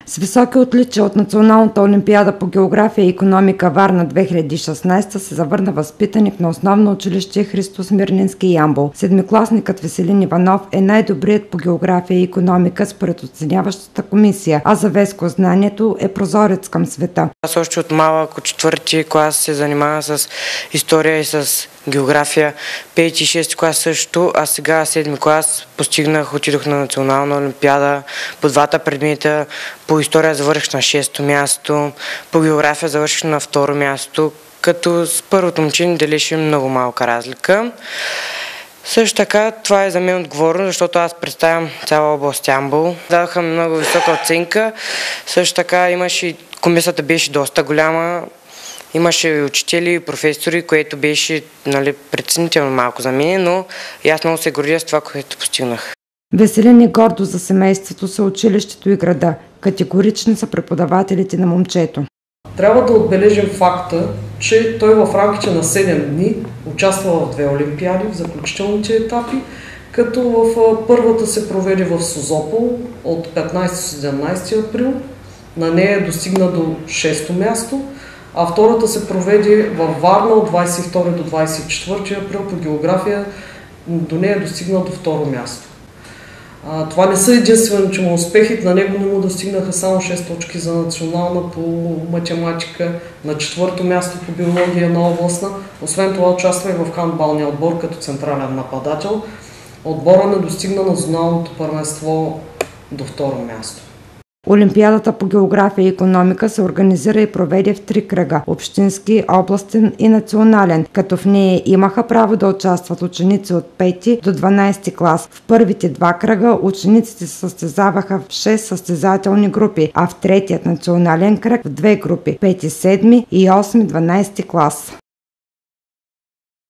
С високи отличия от Националната олимпиада по география и икономика Варна 2016 се завърна възпитаник на основно училище Христо Смирненски Ямбол. Седмикласникът Веселин Иванов е най-добрият по география и икономика според оценяващата комисия, а за Веско знанието е прозорец към света. Аз още от малък, от четвърти клас се занимавам с история и с география, 5 и 6 клас също, а сега 7 клас отидох на Национална олимпиада по двата предмета. По история завърших на 6-то място, по география завърших на 2-ро място, като с първото момче ни делеше много малка разлика. Също така, това е за мен отговорно, защото аз представям цяла област Ямбол. Дадоха много висока оценка, също така комисията беше доста голяма. Имаше и учители, и професори, което беше притеснително малко за мен, но и аз много се гордя с това, което постигнах. Веселин е гордо за семейството си, училището и града. Категорични са преподавателите на момчето. Трябва да отбележим факта, че той в рамките на 7 дни участва в 2 олимпиади, в заключителните етапи, като в първата се проведе в Созопол от 15-17 април. На нея достигна до 6-то място, а втората се проведе във Варна от 22 до 24 април по география, до нея достигна до 2-ро място. Това не са единствените му успехи, на него не му достигнаха само 6 точки за национална по математика, на 4-то място по биология на областна. Освен това участва и в хандбалния отбор като централен нападател. Отбора не достигна националното първенство до 2-ро място. Олимпиадата по география и икономика се организира и проведе в 3 кръга – общински, областен и национален, като в нея имаха право да участват ученици от 5 до 12 клас. В първите 2 кръга учениците се състезаваха в 6 състезателни групи, а в третият национален кръг в 2 групи – 5, 7 и 8, 12 клас.